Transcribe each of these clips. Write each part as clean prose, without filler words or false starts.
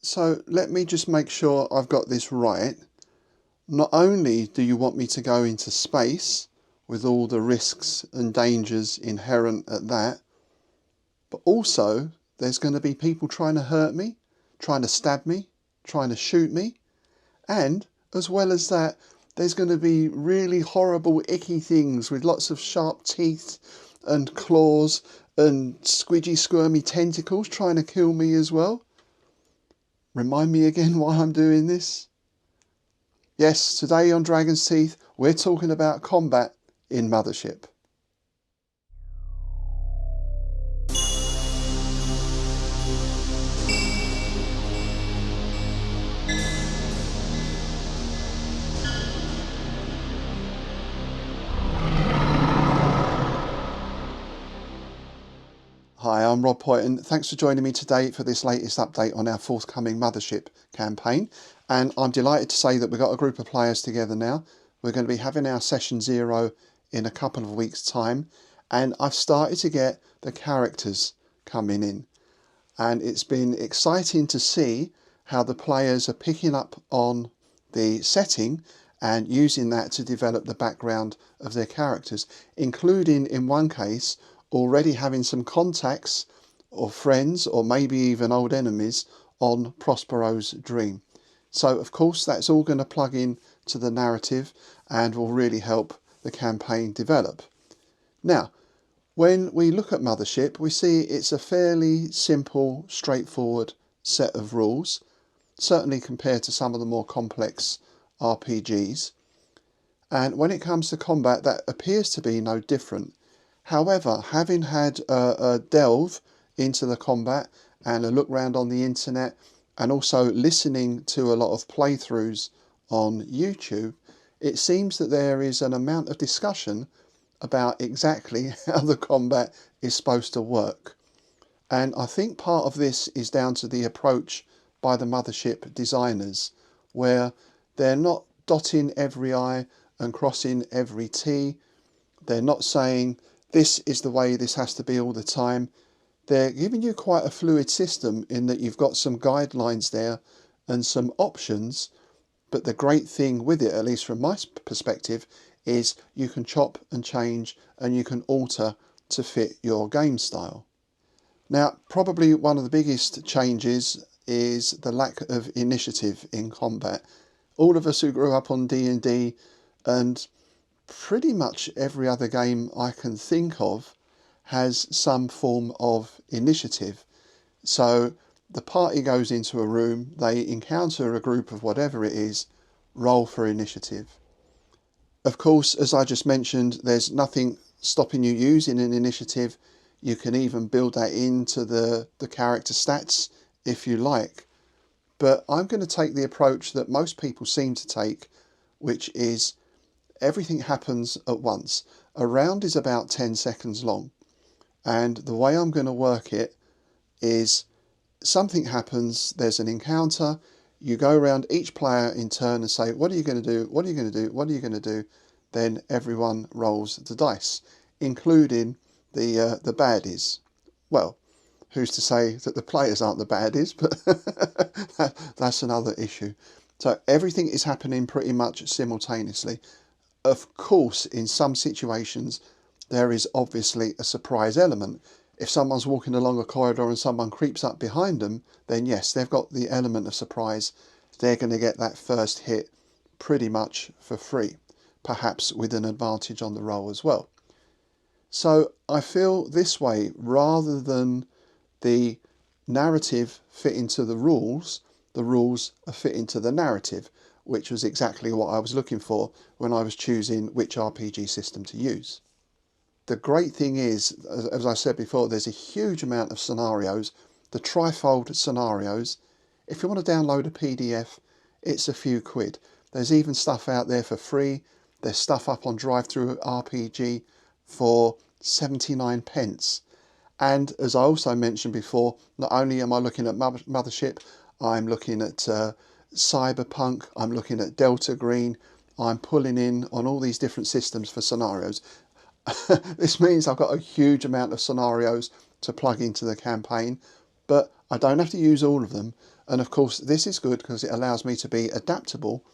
So let me just make sure I've got this right. Not only do you want me to go into space with all the risks and dangers inherent at that, but also there's going to be people trying to hurt me, trying to stab me, trying to shoot me, and as well as that, there's going to be really horrible, icky things with lots of sharp teeth and claws and squidgy, squirmy tentacles trying to kill me as well. Remind me again why I'm doing this? Yes, today on Dragon's Teeth, we're talking about combat in Mothership. Hi, I'm Rob Poyton. Thanks for joining me today for this latest update on our forthcoming Mothership campaign. And I'm delighted to say that we've got a group of players together now. We're going to be having our session 0 in a couple of weeks' time. And I've started to get the characters coming in. And it's been exciting to see how the players are picking up on the setting and using that to develop the background of their characters, including in one case already having some contacts or friends or maybe even old enemies on Prospero's dream. So of course that's all going to plug in to the narrative and will really help the campaign develop. Now, when we look at Mothership, we see it's a fairly simple, straightforward set of rules, certainly compared to some of the more complex RPGs. And when it comes to combat, that appears to be no different. However, having had a delve into the combat and a look round on the internet and also listening to a lot of playthroughs on YouTube, it seems that there is an amount of discussion about exactly how the combat is supposed to work. And I think part of this is down to the approach by the Mothership designers, where they're not dotting every I and crossing every T. They're not saying this is the way this has to be all the time. They're giving you quite a fluid system in that you've got some guidelines there and some options. But the great thing with it, at least from my perspective, is you can chop and change and you can alter to fit your game style. Now, probably one of the biggest changes is the lack of initiative in combat. All of us who grew up on D&D and pretty much every other game I can think of has some form of initiative. So the party goes into a room, they encounter a group of whatever it is, roll for initiative. Of course, as I just mentioned, there's nothing stopping you using an initiative. You can even build that into the character stats if you like. But I'm going to take the approach that most people seem to take, which is everything happens at once. A round is about 10 seconds long. And the way I'm going to work it is something happens, there's an encounter, you go around each player in turn and say, what are you going to do? What are you going to do? What are you going to do? Then everyone rolls the dice, including the baddies. Well, who's to say that the players aren't the baddies, but that's another issue. So everything is happening pretty much simultaneously. Of course, in some situations, there is obviously a surprise element. If someone's walking along a corridor and someone creeps up behind them, then yes, they've got the element of surprise. They're going to get that first hit pretty much for free, perhaps with an advantage on the roll as well. So I feel this way, rather than the narrative fit into the rules are fit into the narrative, which was exactly what I was looking for when I was choosing which RPG system to use. The great thing is, as I said before, there's a huge amount of scenarios, the trifold scenarios. If you want to download a PDF, it's a few quid. There's even stuff out there for free. There's stuff up on Drive-Thru RPG for 79 pence. And as I also mentioned before, not only am I looking at Mothership, I'm looking at Cyberpunk, I'm looking at Delta Green, I'm pulling in on all these different systems for scenarios. This means I've got a huge amount of scenarios to plug into the campaign, but I don't have to use all of them. And of course, this is good because it allows me to be adaptable.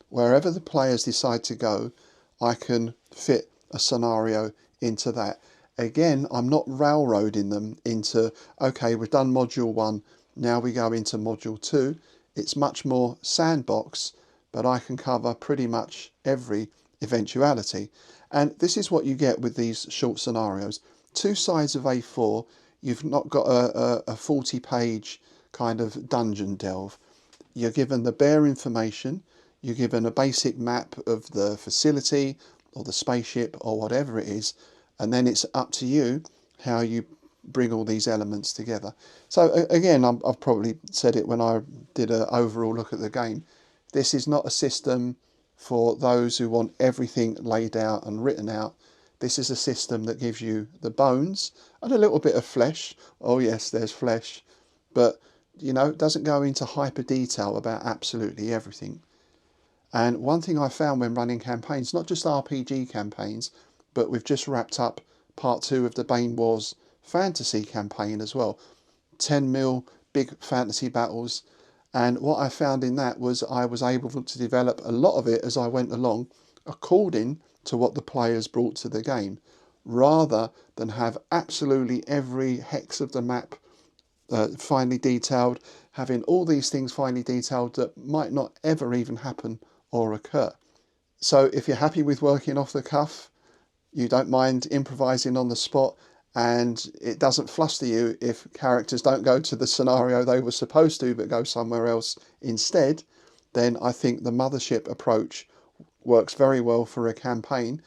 Wherever the players decide to go, I can fit a scenario into that. Again, I'm not railroading them into, okay, we've done module 1, now we go into module 2. It's much more sandbox, but I can cover pretty much every eventuality. And this is what you get with these short scenarios. 2 sides of A4, you've not got a 40-page kind of dungeon delve. You're given the bare information, you're given a basic map of the facility or the spaceship or whatever it is, and then it's up to you how you bring all these elements together. So again, I've probably said it when I did an overall look at the game. This is not a system for those who want everything laid out and written out. This is a system that gives you the bones and a little bit of flesh. Oh yes, there's flesh, but you know, it doesn't go into hyper detail about absolutely everything. And one thing I found when running campaigns, not just RPG campaigns, but we've just wrapped up part 2 of the Bane Wars fantasy campaign as well. 10 mil big fantasy battles. And what I found in that was I was able to develop a lot of it as I went along according to what the players brought to the game, rather than have absolutely every hex of the map finely detailed, having all these things finely detailed that might not ever even happen or occur. So if you're happy with working off the cuff, you don't mind improvising on the spot, and it doesn't fluster you if characters don't go to the scenario they were supposed to but go somewhere else instead, then I think the Mothership approach works very well for a campaign,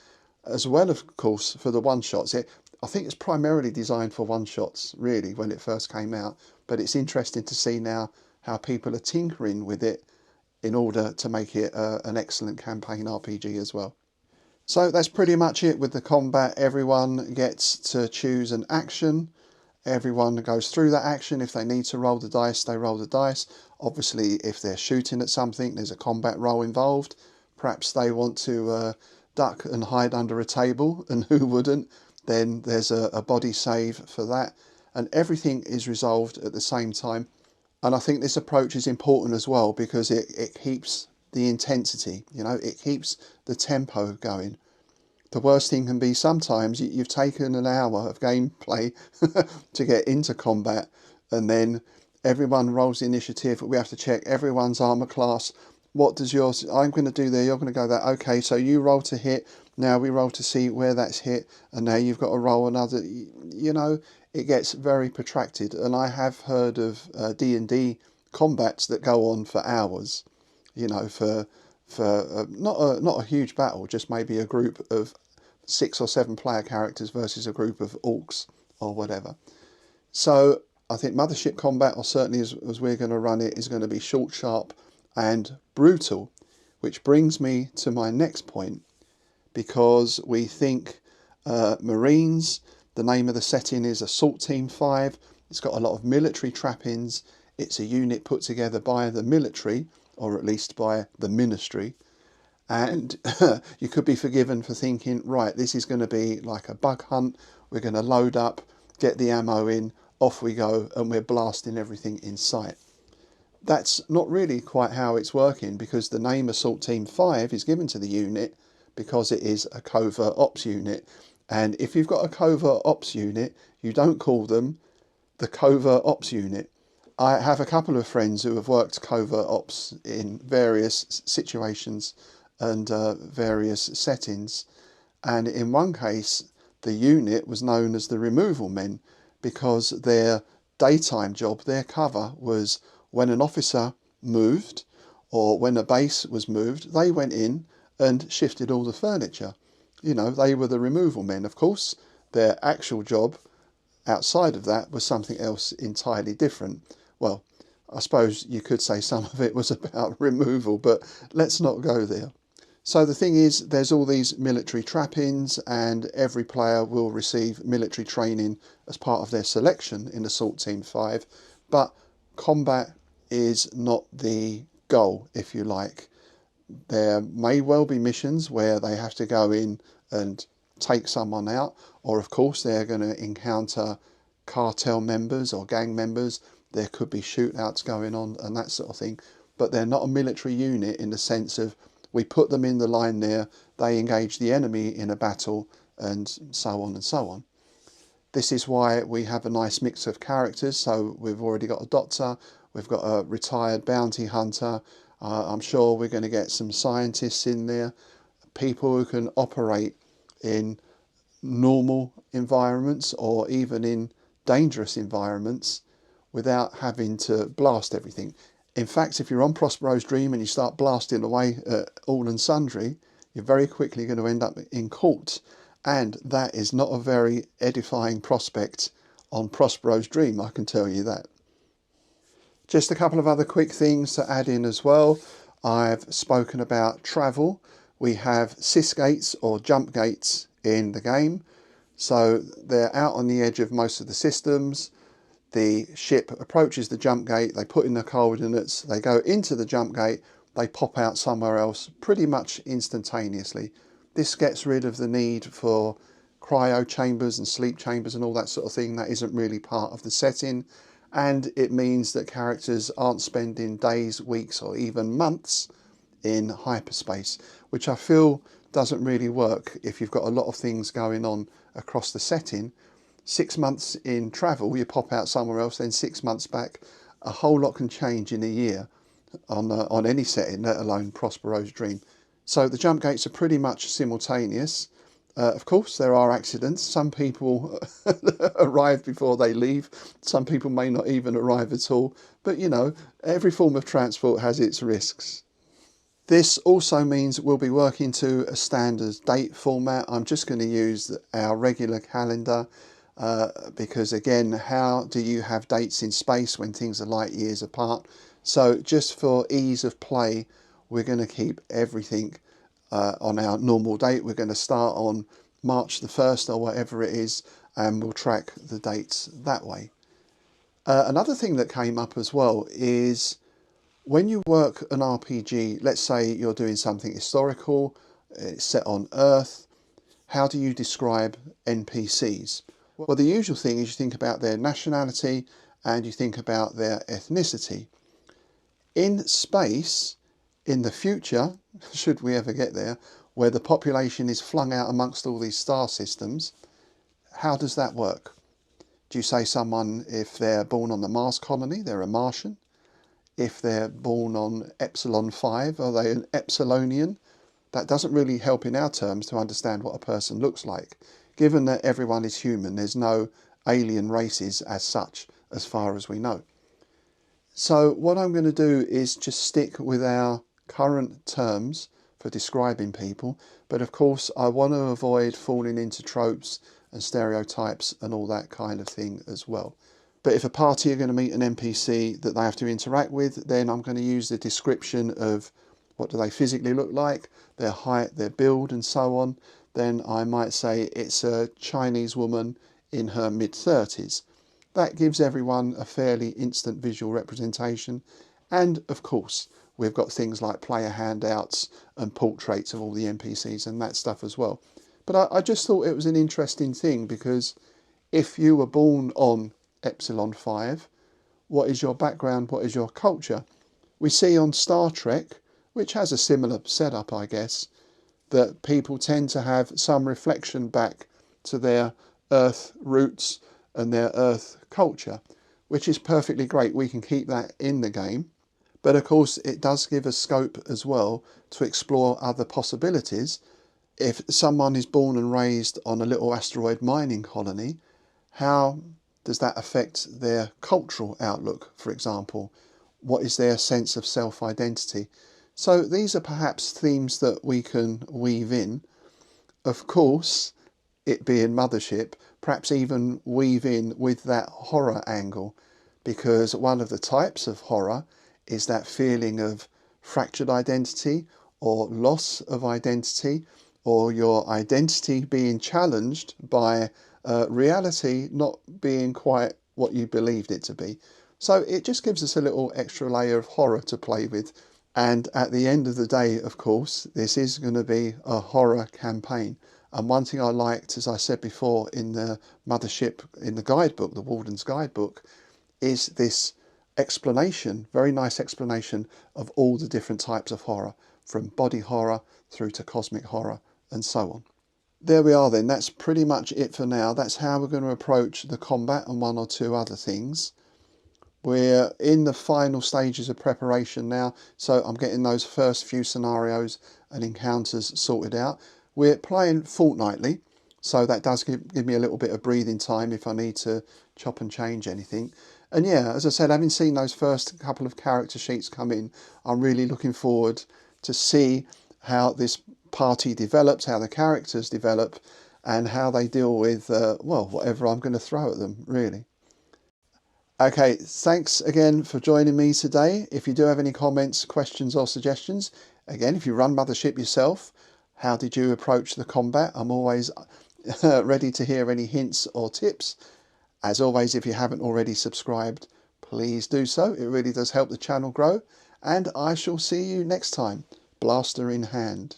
as well of course for the one-shots. I think it's primarily designed for one-shots really when it first came out, but it's interesting to see now how people are tinkering with it in order to make it an excellent campaign RPG as well. So that's pretty much it with the combat. Everyone gets to choose an action. Everyone goes through that action. If they need to roll the dice, they roll the dice. Obviously, if they're shooting at something, there's a combat roll involved. Perhaps they want to duck and hide under a table, and who wouldn't? Then there's a body save for that. And everything is resolved at the same time. And I think this approach is important as well because it keeps the intensity, you know, it keeps the tempo going. The worst thing can be sometimes you've taken an hour of gameplay to get into combat, and then everyone rolls the initiative. We have to check everyone's armor class. What does yours? I'm going to do there, you're going to go there. Okay, so you roll to hit. Now we roll to see where that's hit, and now you've got to roll another. You know, it gets very protracted, and I have heard of D&D combats that go on for hours. You know, for not a huge battle, just maybe a group of 6 or 7 player characters versus a group of orcs or whatever. So I think Mothership combat, or certainly as we're going to run it, is going to be short, sharp and brutal, which brings me to my next point, because we think Marines, the name of the setting is Assault Team 5, it's got a lot of military trappings, it's a unit put together by the military, or at least by the ministry, and you could be forgiven for thinking, right, this is going to be like a bug hunt, we're going to load up, get the ammo in, off we go, and we're blasting everything in sight. That's not really quite how it's working, because the name Assault Team 5 is given to the unit because it is a covert ops unit. And if you've got a covert ops unit, you don't call them the covert ops unit. I have a couple of friends who have worked covert ops in various situations and various settings. And in one case, the unit was known as the removal men because their daytime job, their cover, was when an officer moved or when a base was moved, they went in and shifted all the furniture. You know, they were the removal men. Of course, their actual job outside of that was something else entirely different. Well, I suppose you could say some of it was about removal, but let's not go there. So the thing is, there's all these military trappings, and every player will receive military training as part of their selection in Assault Team 5, but combat is not the goal, if you like. There may well be missions where they have to go in and take someone out, or of course they're going to encounter cartel members or gang members there could be shootouts going on and that sort of thing, but they're not a military unit in the sense of we put them in the line there, they engage the enemy in a battle, and so on and so on. This is why we have a nice mix of characters. So we've already got a doctor, we've got a retired bounty hunter, I'm sure we're going to get some scientists in there, people who can operate in normal environments or even in dangerous environments without having to blast everything. In fact, if you're on Prospero's Dream and you start blasting away at all and sundry, you're very quickly going to end up in court, and that is not a very edifying prospect on Prospero's Dream, I can tell you that. Just a couple of other quick things to add in as well. I've spoken about travel. We have sys gates or jump gates in the game. So they're out on the edge of most of the systems. The ship approaches the jump gate, they put in the coordinates, they go into the jump gate, they pop out somewhere else pretty much instantaneously. This gets rid of the need for cryo chambers and sleep chambers and all that sort of thing. That isn't really part of the setting. And it means that characters aren't spending days, weeks, or even months in hyperspace, which I feel doesn't really work if you've got a lot of things going on across the setting. 6 months in travel, you pop out somewhere else, then 6 months back. A whole lot can change in a year on any setting, let alone Prospero's Dream. So the jump gates are pretty much simultaneous. Of course, there are accidents. Some people arrive before they leave. Some people may not even arrive at all. But, you know, every form of transport has its risks. This also means we'll be working to a standard date format. I'm just going to use our regular calendar because, again, how do you have dates in space when things are light years apart? So just for ease of play, we're going to keep everything on our normal date. We're going to start on March the 1st or whatever it is, and we'll track the dates that way. Another thing that came up as well is when you work an RPG, let's say you're doing something historical, it's set on Earth, how do you describe NPCs? Well, the usual thing is you think about their nationality and you think about their ethnicity. In space, in the future, should we ever get there, where the population is flung out amongst all these star systems, how does that work? Do you say someone, if they're born on the Mars colony, they're a Martian? If they're born on Epsilon 5, are they an Epsilonian? That doesn't really help in our terms to understand what a person looks like. Given that everyone is human, there's no alien races as such, as far as we know. So what I'm going to do is just stick with our current terms for describing people, but of course I want to avoid falling into tropes and stereotypes and all that kind of thing as well. But if a party are going to meet an NPC that they have to interact with, then I'm going to use the description of what do they physically look like, their height, their build and so on. Then I might say it's a Chinese woman in her mid-30s. That gives everyone a fairly instant visual representation. And of course, we've got things like player handouts and portraits of all the NPCs and that stuff as well. But I just thought it was an interesting thing because if you were born on Epsilon 5, what is your background, what is your culture? We see on Star Trek, which has a similar setup, I guess, that people tend to have some reflection back to their Earth roots and their Earth culture, which is perfectly great. We can keep that in the game. But of course, it does give us scope as well to explore other possibilities. If someone is born and raised on a little asteroid mining colony, how does that affect their cultural outlook, for example? What is their sense of self-identity? So these are perhaps themes that we can weave in. Of course, it being Mothership, perhaps even weave in with that horror angle, because one of the types of horror is that feeling of fractured identity or loss of identity, or your identity being challenged by reality not being quite what you believed it to be. So it just gives us a little extra layer of horror to play with. And at the end of the day, of course, this is going to be a horror campaign. And one thing I liked, as I said before, in the Mothership, in the guidebook, the Warden's Guidebook, is this explanation, very nice explanation of all the different types of horror, from body horror through to cosmic horror and so on. There we are then, that's pretty much it for now. That's how we're going to approach the combat and one or two other things. We're in the final stages of preparation now, so I'm getting those first few scenarios and encounters sorted out. We're playing fortnightly, so that does give me a little bit of breathing time if I need to chop and change anything. And yeah, as I said, having seen those first couple of character sheets come in, I'm really looking forward to see how this party develops, how the characters develop, and how they deal with, well, whatever I'm going to throw at them, really. Okay, thanks again for joining me today. If you do have any comments, questions or suggestions, again, if you run Mothership yourself, how did you approach the combat? I'm always ready to hear any hints or tips. As always, if you haven't already subscribed, please do so. It really does help the channel grow. And I shall see you next time, blaster in hand.